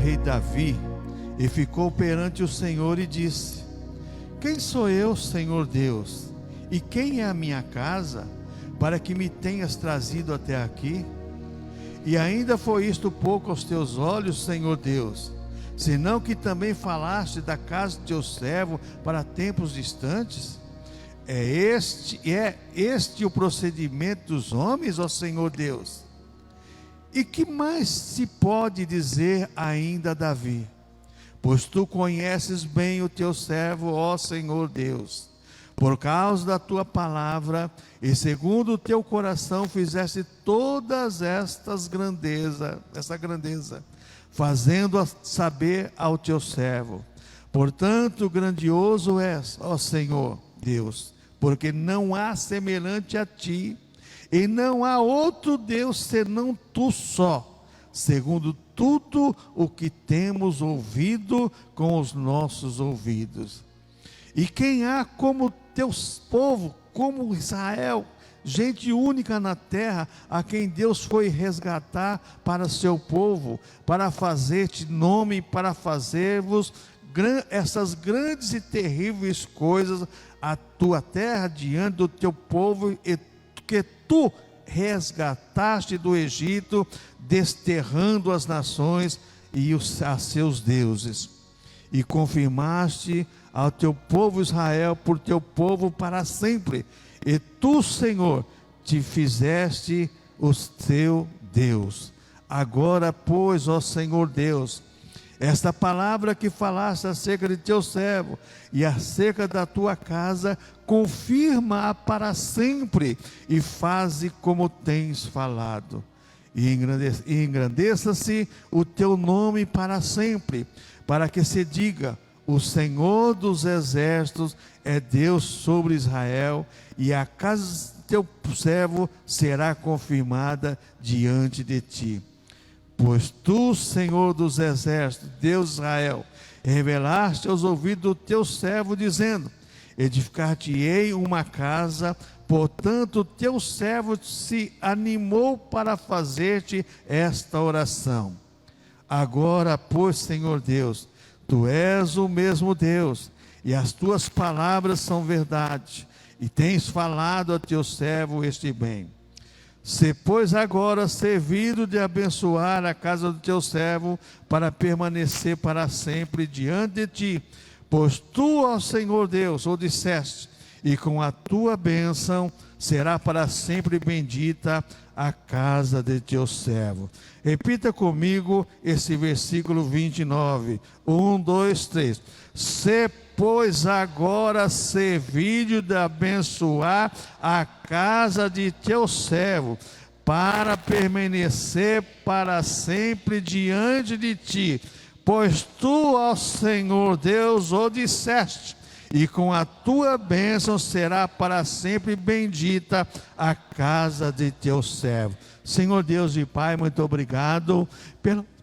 rei Davi e ficou perante o Senhor e disse: quem sou eu, Senhor Deus, e quem é a minha casa, para que me tenhas trazido até aqui? E ainda foi isto pouco aos teus olhos, Senhor Deus, senão que também falaste da casa de teu servo para tempos distantes? É este o procedimento dos homens, ó Senhor Deus? E que mais se pode dizer ainda a Davi? Pois tu conheces bem o teu servo, ó Senhor Deus. Por causa da tua palavra e segundo o teu coração fizeste todas essa grandeza, fazendo saber ao teu servo. Portanto, grandioso és, ó Senhor Deus, porque não há semelhante a ti, e não há outro Deus senão tu só, segundo tudo o que temos ouvido com os nossos ouvidos. E quem há como teu povo, como Israel, gente única na terra, a quem Deus foi resgatar para seu povo, para fazer-te nome, para fazer-vos essas grandes e terríveis coisas, a tua terra diante do teu povo, e que tu resgataste do Egito, desterrando as nações e a seus deuses, e confirmaste ao teu povo Israel por teu povo para sempre, e tu, Senhor, te fizeste o teu Deus. Agora, pois, ó Senhor Deus, esta palavra que falaste acerca de teu servo e acerca da tua casa, confirma-a para sempre e faze como tens falado. E engrandeça-se o teu nome para sempre, para que se diga: o Senhor dos exércitos é Deus sobre Israel, e a casa de teu servo será confirmada diante de ti. Pois tu, Senhor dos exércitos, Deus de Israel, revelaste aos ouvidos do teu servo, dizendo: edificar-te-ei uma casa. Portanto, teu servo se animou para fazer-te esta oração. Agora, pois, Senhor Deus, tu és o mesmo Deus, e as tuas palavras são verdade, e tens falado a teu servo este bem. Se, pois, agora servido de abençoar a casa do teu servo, para permanecer para sempre diante de ti, pois tu, ó Senhor Deus, o disseste, e com a tua bênção será para sempre bendita a casa de teu servo. Repita comigo esse versículo 29. 1, 2, 3. Se, pois, agora servido de abençoar a casa de teu servo, para permanecer para sempre diante de ti, pois tu, ó Senhor Deus, o disseste, e com a tua bênção será para sempre bendita a casa de teu servo. Senhor Deus e Pai, muito obrigado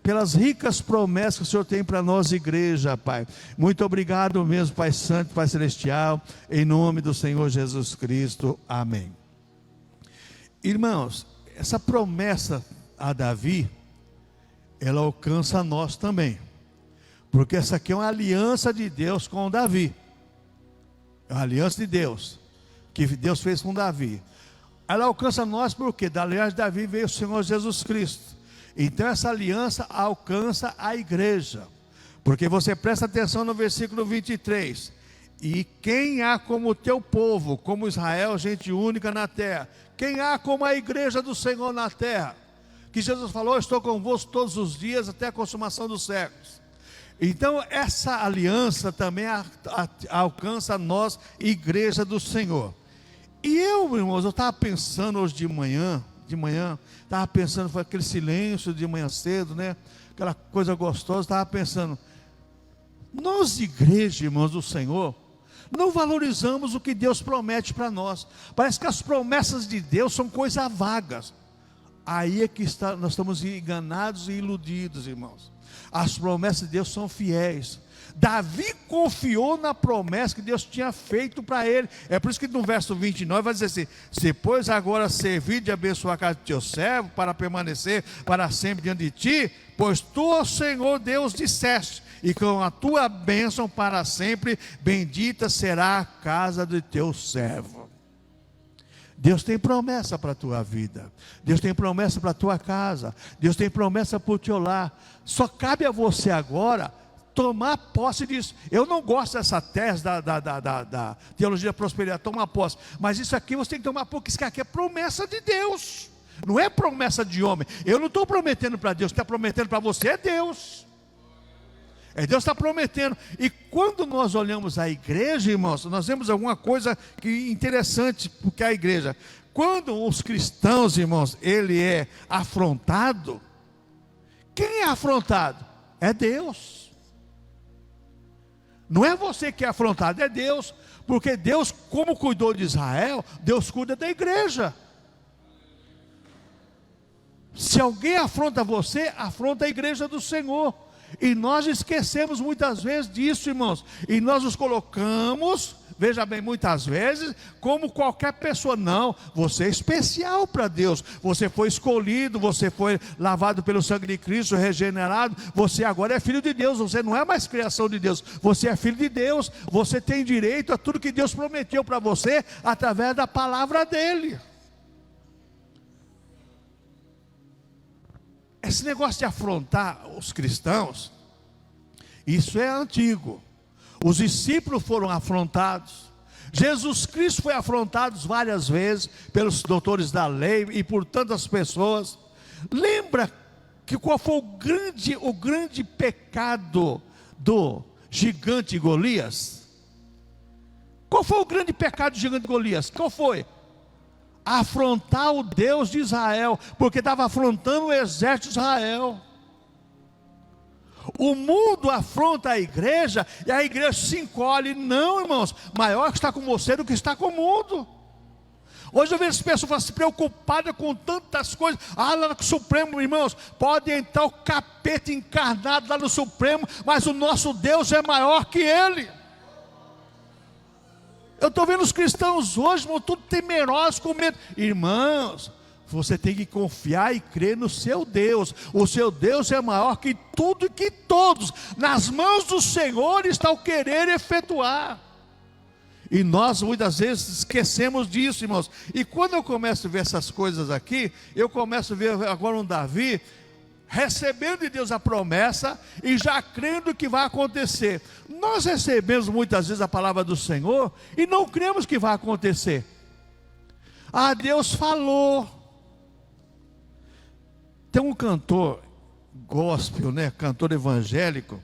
pelas ricas promessas que o Senhor tem para nós, igreja, Pai. Muito obrigado mesmo, Pai Santo, Pai Celestial, em nome do Senhor Jesus Cristo. Amém. Irmãos, essa promessa a Davi, ela alcança a nós também, porque essa aqui é uma aliança de Deus com Davi. É uma aliança de Deus, que Deus fez com Davi. Ela alcança nós porque da aliança de Davi veio o Senhor Jesus Cristo. Então essa aliança alcança a igreja, porque você presta atenção no versículo 23. E quem há como o teu povo, como Israel, gente única na terra? Quem há como a igreja do Senhor na terra? Que Jesus falou: estou convosco todos os dias até a consumação dos séculos. Então essa aliança também alcança a nós, igreja do Senhor. E irmãos, eu estava pensando hoje de manhã, estava pensando, foi aquele silêncio de manhã cedo, né? Aquela coisa gostosa, estava pensando, nós, igreja, irmãos do Senhor, não valorizamos o que Deus promete para nós. Parece que as promessas de Deus são coisas vagas. Aí é que nós estamos enganados e iludidos, irmãos. As promessas de Deus são fiéis. Davi confiou na promessa que Deus tinha feito para ele. É por isso que no verso 29 vai dizer assim: se pois agora servir de abençoar a casa de teu servo, para permanecer para sempre diante de ti, pois tu, ó Senhor Deus, disseste, e com a tua bênção para sempre, bendita será a casa de teu servo. Deus tem promessa para a tua vida, Deus tem promessa para a tua casa, Deus tem promessa para o teu lar. Só cabe a você agora tomar posse disso. Eu não gosto dessa tese da teologia da prosperidade, tomar posse, mas isso aqui você tem que tomar, porque isso aqui é promessa de Deus, não é promessa de homem. Eu não estou prometendo para Deus, está prometendo para você é Deus. É Deus está prometendo. E quando nós olhamos a igreja, irmãos, nós vemos alguma coisa que interessante, porque a igreja, quando os cristãos, irmãos, ele é afrontado, quem é afrontado? É Deus. Não é você que é afrontado, é Deus. Porque Deus, como cuidou de Israel, Deus cuida da igreja. Se alguém afronta você, afronta a igreja do Senhor. E nós esquecemos muitas vezes disso, irmãos. E nós nos colocamos, veja bem, muitas vezes, como qualquer pessoa. Não, você é especial para Deus. Você foi escolhido, você foi lavado pelo sangue de Cristo, regenerado. Você agora é filho de Deus, você não é mais criação de Deus. Você é filho de Deus, você tem direito a tudo que Deus prometeu para você, através da palavra dEle. Esse negócio de afrontar os cristãos, isso é antigo. Os discípulos foram afrontados. Jesus Cristo foi afrontado várias vezes pelos doutores da lei e por tantas pessoas. Lembra que qual foi o grande pecado do gigante Golias? Qual foi o grande pecado do gigante Golias? Qual foi? Afrontar o Deus de Israel, porque estava afrontando o exército de Israel. O mundo afronta a igreja, e a igreja se encolhe. Não, irmãos, maior que está com você do que está com o mundo. Hoje eu vejo as pessoas se preocupadas com tantas coisas. Lá no Supremo, irmãos, pode entrar o capeta encarnado lá no Supremo, mas o nosso Deus é maior que ele. Eu estou vendo os cristãos hoje, irmão, tudo temerosos, com medo. Irmãos, você tem que confiar e crer no seu Deus. O seu Deus é maior que tudo e que todos. Nas mãos do Senhor está o querer efetuar. E nós muitas vezes esquecemos disso, irmãos. E quando eu começo a ver essas coisas aqui, eu começo a ver agora um Davi recebendo de Deus a promessa e já crendo que vai acontecer. Nós recebemos muitas vezes a palavra do Senhor e não cremos que vai acontecer. Ah, Deus falou. Tem um cantor gospel, né? Cantor evangélico,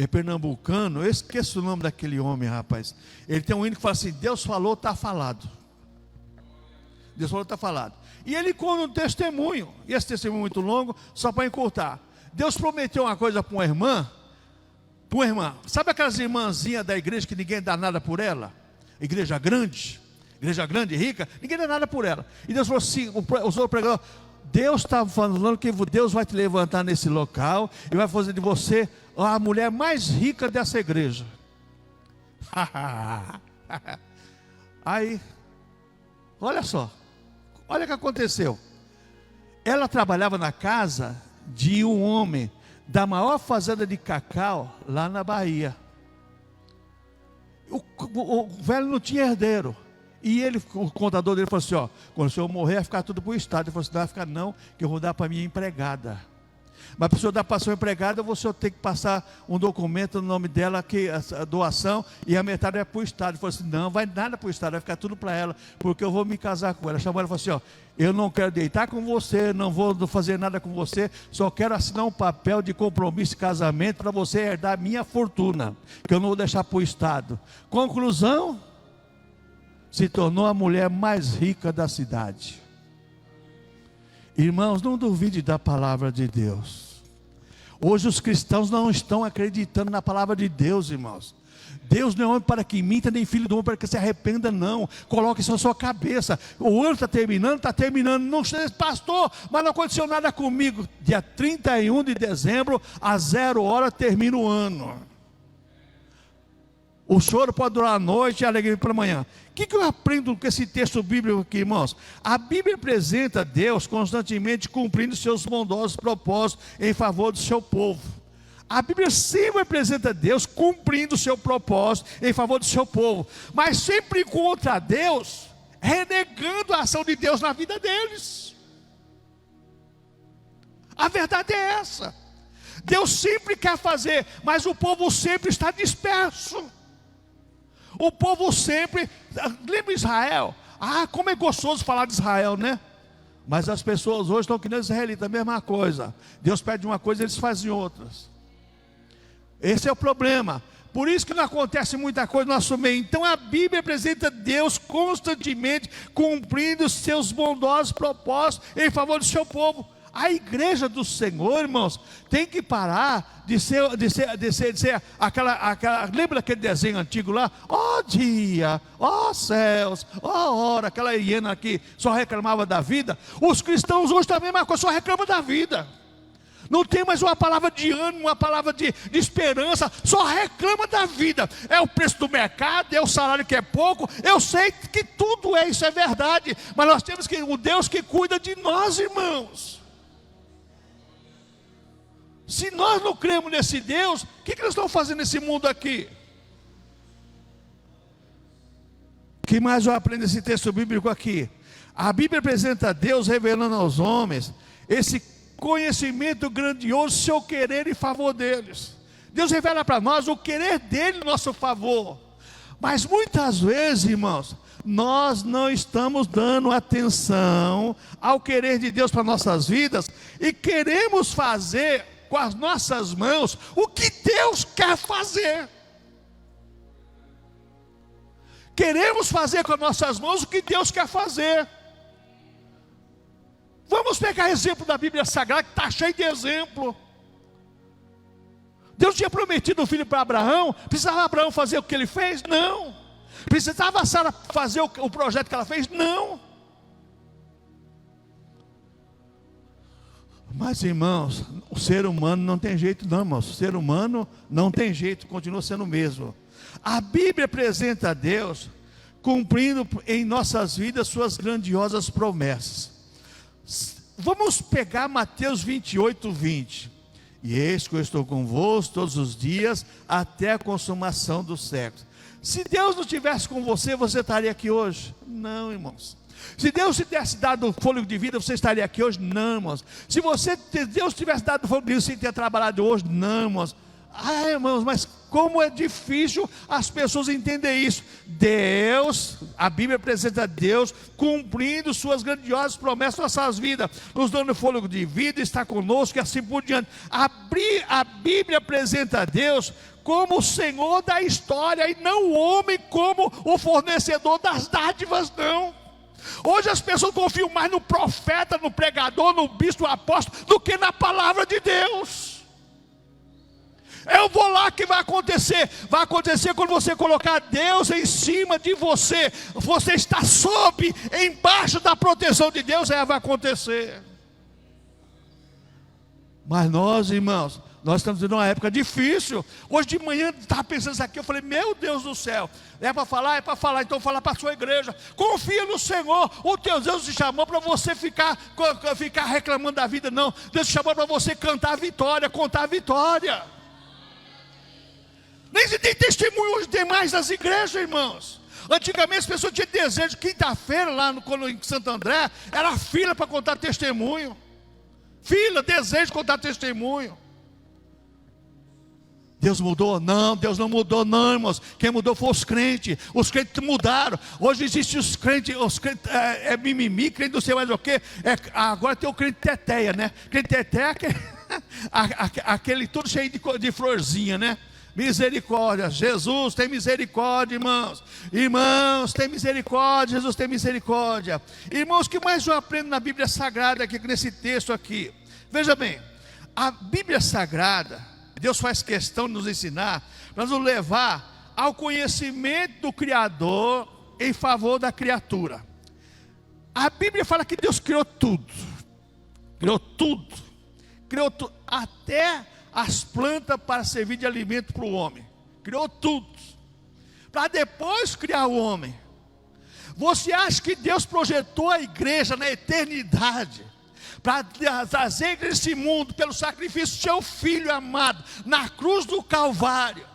pernambucano. Eu esqueço o nome daquele homem, rapaz. Ele tem um hino que fala assim: Deus falou, está falado. Deus falou, está falado. E ele conta um testemunho, e esse testemunho é muito longo, só para encurtar. Deus prometeu uma coisa para uma irmã, sabe aquelas irmãzinhas da igreja que ninguém dá nada por ela? Igreja grande e rica, ninguém dá nada por ela. E Deus falou assim, o senhor pregou, Deus está falando que Deus vai te levantar nesse local, e vai fazer de você a mulher mais rica dessa igreja. Aí, olha só. Olha o que aconteceu. Ela trabalhava na casa de um homem da maior fazenda de cacau lá na Bahia. O velho não tinha herdeiro. E ele, o contador dele falou assim: ó, quando o senhor morrer vai ficar tudo para o Estado. Ele falou assim: não vai ficar não, que eu vou dar para minha empregada. Mas para o senhor dar para a sua empregada, você tem que passar um documento no nome dela, que a doação, e a metade é para o Estado. Ele falou assim: não, vai nada para o Estado, vai ficar tudo para ela, porque eu vou me casar com ela. Chamou ela e falou assim: ó, eu não quero deitar com você, não vou fazer nada com você, só quero assinar um papel de compromisso e casamento para você herdar minha fortuna, que eu não vou deixar para o Estado. Conclusão, se tornou a mulher mais rica da cidade. Irmãos, não duvide da palavra de Deus. Hoje os cristãos não estão acreditando na palavra de Deus, irmãos. Deus não é homem para que minta, nem filho do homem para que se arrependa, não. Coloque isso na sua cabeça. O ano está terminando. Não sei, pastor, mas não aconteceu nada comigo. Dia 31 de dezembro, às 0 hora, termina o ano. O choro pode durar a noite e a alegria pela manhã. O que eu aprendo com esse texto bíblico aqui, irmãos? A Bíblia apresenta Deus constantemente cumprindo seus bondosos propósitos em favor do seu povo. A Bíblia sempre apresenta Deus cumprindo o seu propósito em favor do seu povo, mas sempre encontra Deus renegando a ação de Deus na vida deles. A verdade é essa. Deus sempre quer fazer, mas o povo sempre está disperso. O povo sempre, lembra Israel? Ah, como é gostoso falar de Israel, né? Mas as pessoas hoje estão que nem os israelitas, a mesma coisa. Deus pede uma coisa, eles fazem outras. Esse é o problema. Por isso que não acontece muita coisa no nosso meio. Então a Bíblia apresenta Deus constantemente cumprindo os seus bondosos propósitos em favor do seu povo. A igreja do Senhor, irmãos, tem que parar de ser aquela. Lembra daquele desenho antigo lá? Ó dia, ó céus, ó hora, aquela hiena que só reclamava da vida. Os cristãos hoje também, mas só reclamam da vida. Não tem mais uma palavra de ânimo, uma palavra de esperança, só reclama da vida. É o preço do mercado, é o salário que é pouco. Eu sei que tudo isso é verdade, mas nós temos um Deus que cuida de nós, irmãos. Se nós não cremos nesse Deus, o que nós estamos fazendo nesse mundo aqui? O que mais eu aprendo nesse texto bíblico aqui? A Bíblia apresenta Deus revelando aos homens esse conhecimento grandioso, seu querer em favor deles. Deus revela para nós o querer dele em nosso favor. Mas muitas vezes, irmãos, nós não estamos dando atenção ao querer de Deus para nossas vidas e queremos fazer com as nossas mãos o que Deus quer fazer. Queremos fazer com as nossas mãos o que Deus quer fazer. Vamos pegar exemplo da Bíblia Sagrada, que está cheio de exemplo. Deus tinha prometido um filho para Abraão. Precisava Abraão fazer o que ele fez? Não. Precisava Sara fazer o projeto que ela fez? Não. Mas, irmãos, o ser humano não tem jeito não, irmãos. O ser humano não tem jeito, continua sendo o mesmo. A Bíblia apresenta a Deus cumprindo em nossas vidas suas grandiosas promessas. Vamos pegar Mateus 28, 20. E eis que eu estou convosco todos os dias, até a consumação dos séculos. Se Deus não estivesse com você, você estaria aqui hoje? Não, irmãos. Se Deus te tivesse dado o fôlego de vida, você estaria aqui hoje? Não, irmãos. Se Deus tivesse dado o fôlego de vida, você teria trabalhado hoje? Não, irmãos. Ah, irmãos, mas como é difícil as pessoas entenderem isso. Deus, a Bíblia apresenta Deus cumprindo suas grandiosas promessas nas nossas vidas, nos dando fôlego de vida, está conosco e assim por diante. A Bíblia apresenta Deus como o Senhor da história e não o homem como o fornecedor das dádivas, não. Hoje as pessoas confiam mais no profeta, no pregador, no bispo, no apóstolo, do que na palavra de Deus. Eu vou lá que vai acontecer quando você colocar Deus em cima de você. Você está embaixo da proteção de Deus, aí vai acontecer. Mas nós, irmãos, nós estamos em uma época difícil. Hoje de manhã eu estava pensando isso aqui, eu falei, meu Deus do céu, é para falar, então fala para a sua igreja, confia no Senhor, o teu Deus te chamou para você ficar reclamando da vida, não, Deus te chamou para você cantar a vitória, contar a vitória. Nem se tem testemunho hoje demais nas igrejas, irmãos. Antigamente as pessoas tinham desejo, quinta-feira lá em Santo André, era fila para contar testemunho. Desejo de contar testemunho. Deus mudou? Não, Deus não mudou não, irmãos. Quem mudou foi os crentes mudaram. Hoje existem os crentes mimimi, crente não sei mais o que. Agora tem o crente teteia, né? Crente teteia é aquele todo cheio de florzinha, né? Misericórdia, Jesus tem misericórdia, irmãos. Irmãos, tem misericórdia, Jesus tem misericórdia. Irmãos, o que mais eu aprendo na Bíblia Sagrada aqui, nesse texto aqui? Veja bem, a Bíblia Sagrada, Deus faz questão de nos ensinar, para nos levar ao conhecimento do Criador em favor da criatura. A Bíblia fala que Deus criou tudo, até as plantas para servir de alimento para o homem, criou tudo. para depois criar o homem. Você acha que Deus projetou a igreja na eternidade para trazer a igreja desse mundo pelo sacrifício do seu Filho amado na cruz do Calvário,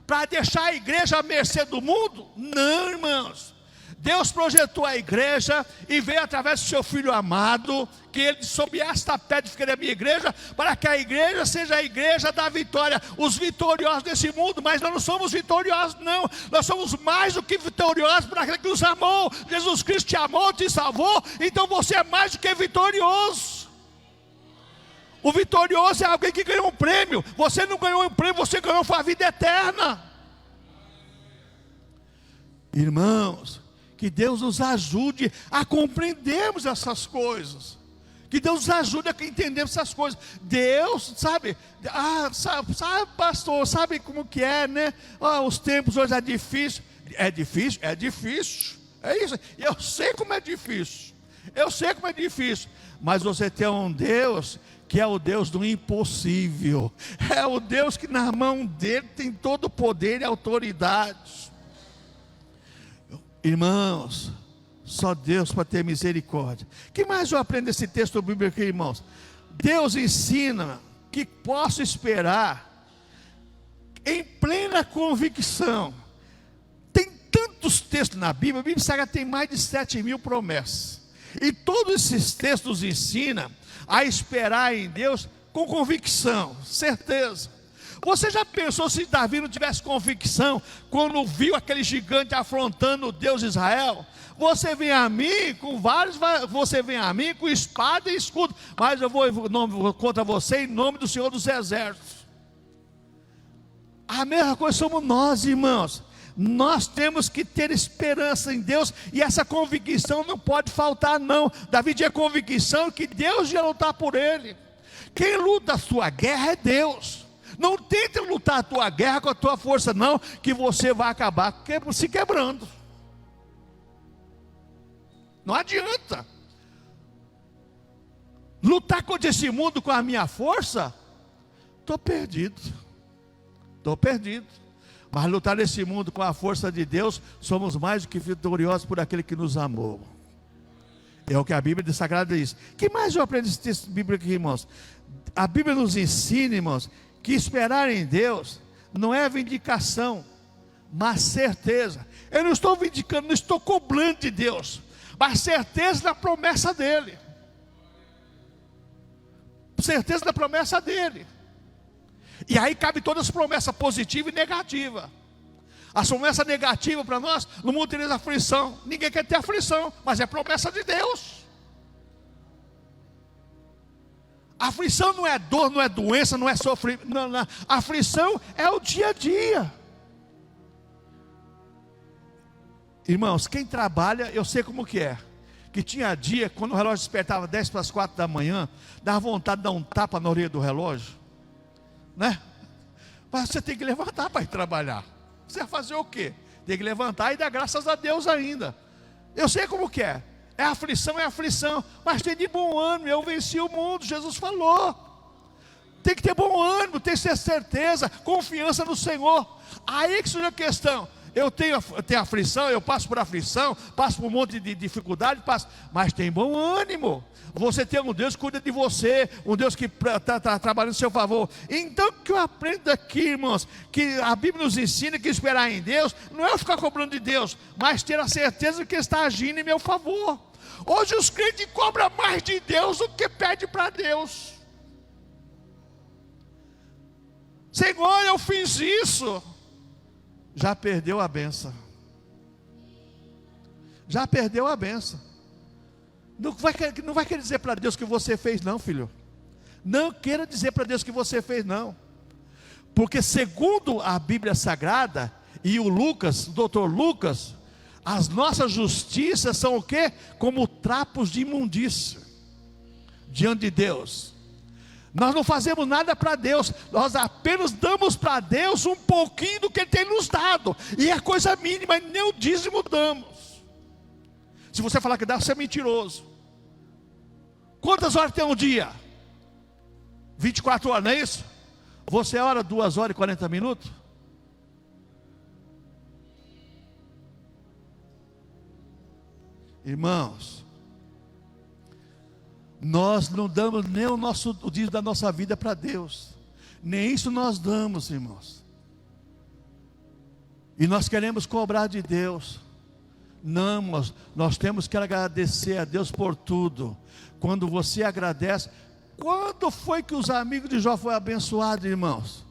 para deixar a igreja à mercê do mundo? Não, irmãos. Deus projetou a igreja e veio através do seu Filho amado, que ele sob esta pedra ficaria a minha igreja, para que a igreja seja a igreja da vitória, os vitoriosos desse mundo. Mas nós não somos vitoriosos, não. Nós somos mais do que vitoriosos por aquele que nos amou. Jesus Cristo te amou, te salvou, então você é mais do que vitorioso. O vitorioso é alguém que ganhou um prêmio. Você não ganhou um prêmio, você ganhou a vida eterna. Irmãos, que Deus nos ajude a compreendermos essas coisas. Que Deus nos ajude a entendermos essas coisas. Deus, sabe, pastor, sabe como que é, né? Os tempos hoje é difícil. É difícil? É difícil. É isso. Eu sei como é difícil. Eu sei como é difícil. Mas você tem um Deus que é o Deus do impossível. É o Deus que na mão dele tem todo o poder e autoridade. Irmãos, só Deus para ter misericórdia. O que mais eu aprendo desse texto bíblico aqui, irmãos? Deus ensina que posso esperar em plena convicção. Tem tantos textos na Bíblia. A Bíblia Sagrada tem mais de 7.000 promessas. E todos esses textos ensinam a esperar em Deus com convicção, certeza. Você já pensou se Davi não tivesse convicção quando viu aquele gigante afrontando o Deus de Israel? Você vem a mim com você vem a mim com espada e escudo, mas eu vou contra você em nome do Senhor dos Exércitos. A mesma coisa somos nós, irmãos. Nós temos que ter esperança em Deus, e essa convicção não pode faltar, não. Davi tinha convicção que Deus ia lutar por ele. Quem luta a sua guerra é Deus. Não tente lutar a tua guerra com a tua força, não, que você vai acabar se quebrando. Não adianta. Lutar contra esse mundo com a minha força, estou perdido. Estou perdido. Mas lutar nesse mundo com a força de Deus, somos mais do que vitoriosos por aquele que nos amou. É o que a Bíblia Sagrada diz. O que mais eu aprendo desse texto bíblico aqui, irmãos? A Bíblia nos ensina, irmãos, que esperar em Deus não é vindicação, mas certeza. Eu não estou vindicando, não estou cobrando de Deus, mas certeza da promessa dEle. Certeza da promessa dEle. E aí cabe todas as promessas positiva e negativa. A promessa negativa para nós, no mundo teria aflição. Ninguém quer ter aflição, mas é promessa de Deus. Aflição não é dor, não é doença, não é sofrimento. Não. Aflição é o dia a dia. Irmãos, quem trabalha, eu sei como que é. Que tinha dia, quando o relógio despertava 10 para as 4 da manhã, dava vontade de dar um tapa na orelha do relógio, né? Mas você tem que levantar para ir trabalhar. Você vai fazer o quê? Tem que levantar e dar graças a Deus ainda. Eu sei como que é. É aflição, mas tem de bom ânimo. Eu venci o mundo, Jesus falou. Tem que ter bom ânimo, tem que ter certeza, confiança no Senhor. Aí que surge a questão. Eu tenho aflição, eu passo por aflição, passo por um monte de dificuldade, mas tem bom ânimo. Você tem um Deus que cuida de você, um Deus que está trabalhando em seu favor. Então o que eu aprendo aqui, irmãos, que a Bíblia nos ensina que esperar em Deus não é eu ficar cobrando de Deus, mas ter a certeza de que Ele está agindo em meu favor. Hoje os crentes cobram mais de Deus do que pedem para Deus. Senhor, eu fiz isso. Já perdeu a benção. Já perdeu a benção. Não vai querer dizer para Deus que você fez, não, filho. Não queira dizer para Deus que você fez, não. Porque segundo a Bíblia Sagrada e o doutor Lucas, as nossas justiças são o quê? Como trapos de imundícia diante de Deus. Nós não fazemos nada para Deus, nós apenas damos para Deus um pouquinho do que Ele tem nos dado, e é coisa mínima, nem o dízimo damos. Se você falar que dá, você é mentiroso. Quantas horas tem um dia? 24 horas, não é isso? Você ora 2 horas e 40 minutos? Irmãos, nós não damos nem o dízimo da nossa vida para Deus, nem isso nós damos, irmãos. E nós queremos cobrar de Deus. Não, nós temos que agradecer a Deus por tudo. Quando você agradece, quando foi que os amigos de Jó foram abençoados, irmãos?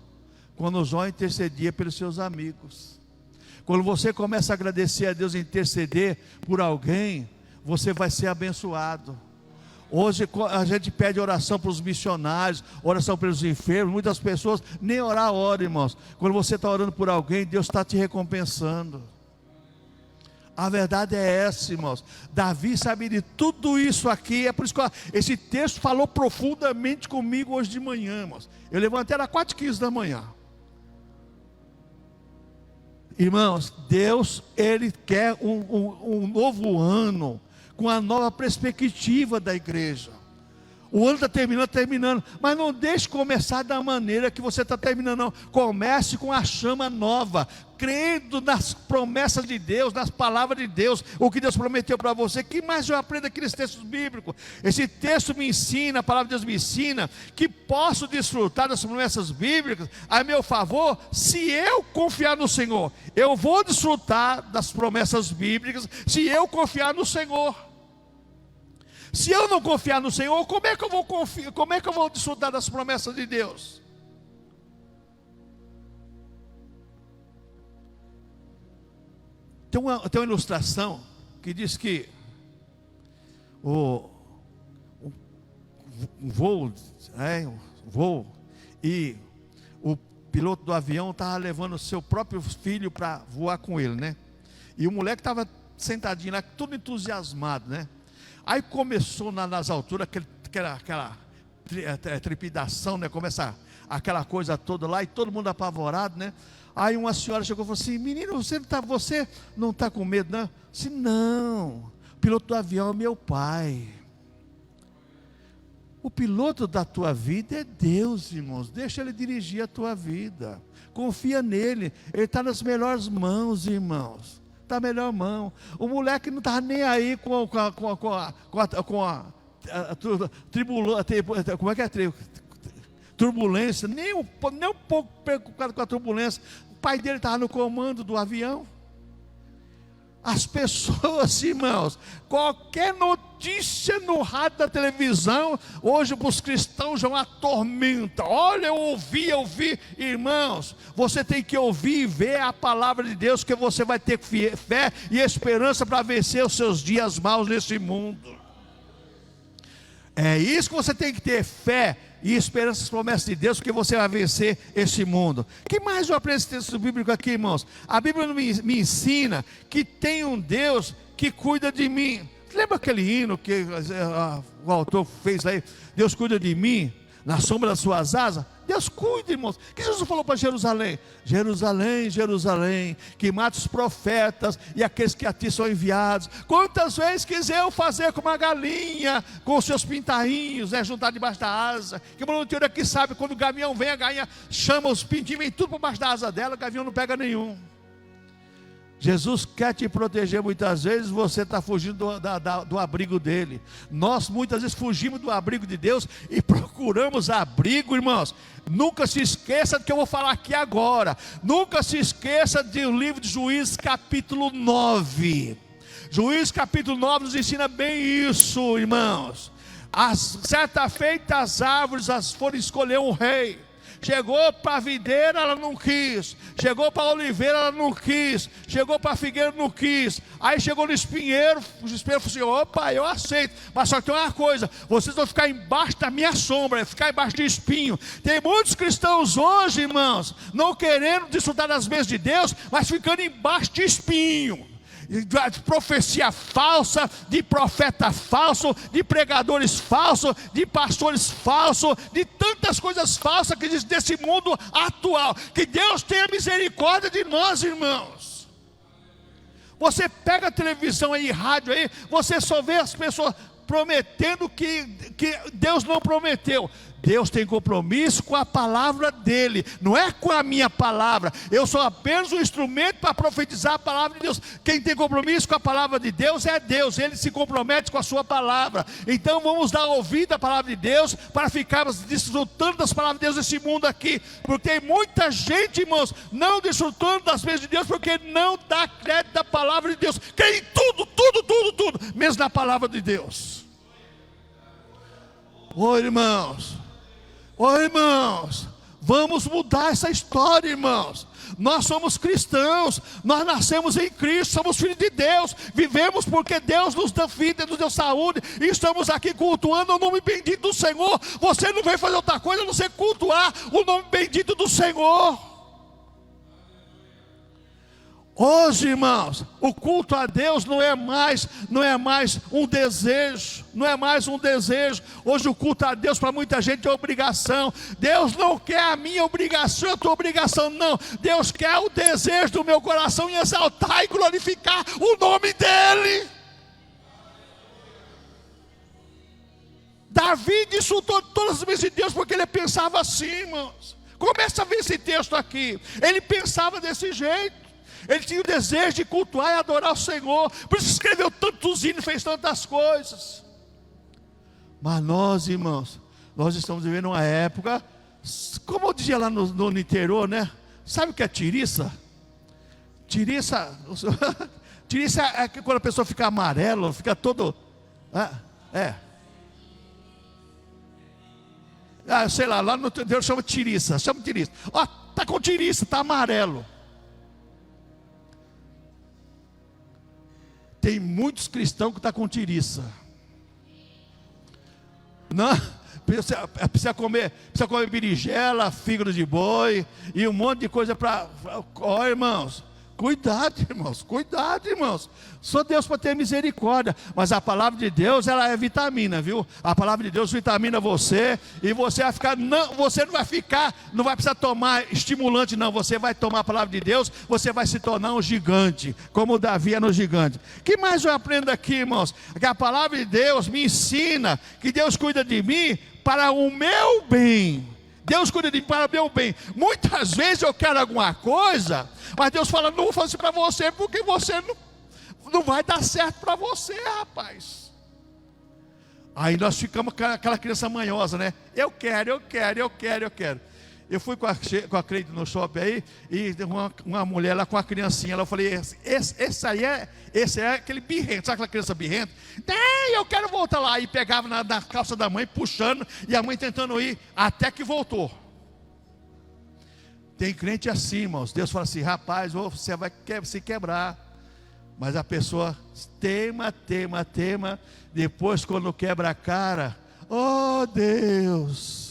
Quando Jó intercedia pelos seus amigos. Quando você começa a agradecer a Deus e interceder por alguém, você vai ser abençoado. Hoje a gente pede oração para os missionários, oração pelos enfermos. Muitas pessoas nem orar oram, irmãos. Quando você está orando por alguém, Deus está te recompensando. A verdade é essa, irmãos. Davi sabia de tudo isso aqui. É por isso que esse texto falou profundamente comigo hoje de manhã, irmãos. Eu levantei às 4h15 da manhã. Irmãos, Deus, Ele quer um novo ano, com a nova perspectiva da igreja. O ano está terminando, mas não deixe começar da maneira que você está terminando, não. Comece com a chama nova, crendo nas promessas de Deus, nas palavras de Deus, o que Deus prometeu para você. Que mais eu aprendo aqui nesse texto bíblico? Esse texto me ensina, a palavra de Deus me ensina, que posso desfrutar das promessas bíblicas a meu favor, se eu confiar no Senhor. Eu vou desfrutar das promessas bíblicas, se eu confiar no Senhor. Se eu não confiar no Senhor, como é que eu vou desfrutar das promessas de Deus? Tem uma ilustração que diz que o voo e o piloto do avião estava levando o seu próprio filho para voar com ele, né? E o moleque estava sentadinho lá, todo entusiasmado, né? Aí começou nas alturas aquela trepidação, né? Começa aquela coisa toda lá e todo mundo apavorado, né? Aí uma senhora chegou e falou assim: menino, você não está com medo, não? Disse: não, o piloto do avião é meu pai. O piloto da tua vida é Deus, irmãos. Deixa Ele dirigir a tua vida. Confia nele, Ele está nas melhores mãos, irmãos. Está a melhor mão. O moleque não estava nem aí com a turbulência, nem um pouco preocupado com a turbulência. O pai dele estava no comando do avião. As pessoas, irmãos, qualquer notícia no rádio, da televisão, hoje para os cristãos já é uma tormenta. Olha, eu ouvi, irmãos, você tem que ouvir e ver a palavra de Deus, que você vai ter fé e esperança para vencer os seus dias maus nesse mundo. É isso que você tem que ter, fé e esperança nas promessas de Deus, porque você vai vencer esse mundo. O que mais eu aprendo nesse texto bíblico aqui, irmãos? A Bíblia me ensina que tem um Deus que cuida de mim. Lembra aquele hino que o autor fez aí? Deus cuida de mim, na sombra das suas asas. Deus cuida, irmãos. O que Jesus falou para Jerusalém? Jerusalém, Jerusalém, que mata os profetas e aqueles que a ti são enviados. Quantas vezes quiser eu fazer como uma galinha, com os seus pintainhos, juntar debaixo da asa. Que o mundo aqui sabe, quando o gavião vem, a galinha chama os pintinhos, vem tudo para baixo da asa dela, o gavião não pega nenhum. Jesus quer te proteger muitas vezes, você está fugindo do abrigo dele. Nós muitas vezes fugimos do abrigo de Deus e procuramos abrigo, irmãos. Nunca se esqueça do que eu vou falar aqui agora. Nunca se esqueça do livro de Juízes capítulo 9. Juízes capítulo 9 nos ensina bem isso, irmãos. Certa feita as árvores foram escolher um rei. Chegou para a videira, ela não quis. Chegou para a oliveira, ela não quis. Chegou para a figueira, não quis. Aí chegou no espinheiro, o espinheiro falou assim: opa, eu aceito, mas só que tem uma coisa: vocês vão ficar embaixo da minha sombra, ficar embaixo de espinho. Tem muitos cristãos hoje, irmãos, não querendo desfrutar das bênçãos de Deus, mas ficando embaixo de espinho. De profecia falsa, de profeta falso, de pregadores falsos, de pastores falsos, de tantas coisas falsas que diz desse mundo atual. Que Deus tenha misericórdia de nós, irmãos. Você pega a televisão aí, rádio aí, você só vê as pessoas prometendo que Deus não prometeu. Deus tem compromisso com a palavra dele, não é com a minha palavra. Eu sou apenas um instrumento para profetizar a palavra de Deus. Quem tem compromisso com a palavra de Deus é Deus, ele se compromete com a sua palavra. Então vamos dar ouvido à palavra de Deus, para ficarmos desfrutando das palavras de Deus nesse mundo aqui, porque tem muita gente, irmãos, não desfrutando das bênçãos de Deus, porque não dá crédito à palavra de Deus. Crê em tudo, menos na palavra de Deus. Irmãos, vamos mudar essa história, irmãos. Nós somos cristãos, nós nascemos em Cristo, somos filhos de Deus, vivemos porque Deus nos deu vida, nos deu saúde, e estamos aqui cultuando o nome bendito do Senhor. Você não veio fazer outra coisa a não ser cultuar o nome bendito do Senhor. Hoje, irmãos, o culto a Deus não é mais um desejo, Hoje o culto a Deus para muita gente é obrigação. Deus não quer a minha obrigação, a tua obrigação, não. Deus quer o desejo do meu coração em exaltar e glorificar o nome dEle. Davi desfrutou todas as vezes de Deus porque ele pensava assim, irmãos. Começa a ver esse texto aqui. Ele pensava desse jeito. Ele tinha o desejo de cultuar e adorar o Senhor. Por isso escreveu tantos hinos, fez tantas coisas. Mas nós, irmãos, nós estamos vivendo uma época, como eu dizia lá no interior, né? Sabe o que é tiriça? Tiriça é quando a pessoa fica amarela, fica todo... sei lá no interior chama tiriça. Está com tiriça, está amarelo. Tem muitos cristãos que estão com tiriça. Não, precisa comer berinjela, fígado de boi e um monte de coisa para... irmãos, cuidado, irmãos. Só Deus para ter misericórdia. Mas a palavra de Deus, ela é vitamina, viu? A palavra de Deus vitamina você. E você vai ficar, não vai precisar tomar estimulante, não. Você vai tomar a palavra de Deus, você vai se tornar um gigante, como o Davi era um gigante. O que mais eu aprendo aqui, irmãos? Que a palavra de Deus me ensina que Deus cuida de mim para o meu bem. Deus cuida de mim para o meu bem. Muitas vezes eu quero alguma coisa, mas Deus fala, não vou fazer para você, porque você não vai dar certo para você, rapaz. Aí nós ficamos com aquela criança manhosa, né? Eu quero. Eu fui com a Cleide no shopping aí, e uma mulher lá com a criancinha, eu falei, esse é aquele birrento, sabe aquela criança birrenta? Eu quero voltar lá, e pegava na calça da mãe, puxando, e a mãe tentando ir, até que voltou. Tem crente assim, irmãos, Deus fala assim, rapaz, você vai se quebrar, mas a pessoa tema, depois quando quebra a cara, Deus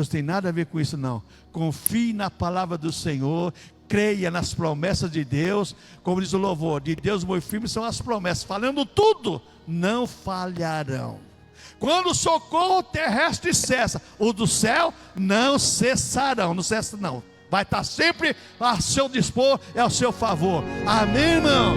tem nada a ver com isso não. Confie na palavra do Senhor, creia nas promessas de Deus, como diz o louvor, de Deus muito firme são as promessas, falando tudo, não falharão. Quando o socorro terrestre cessa, o do céu não cessarão, não cessa não, vai estar sempre a seu dispor, é ao seu favor, amém, irmão?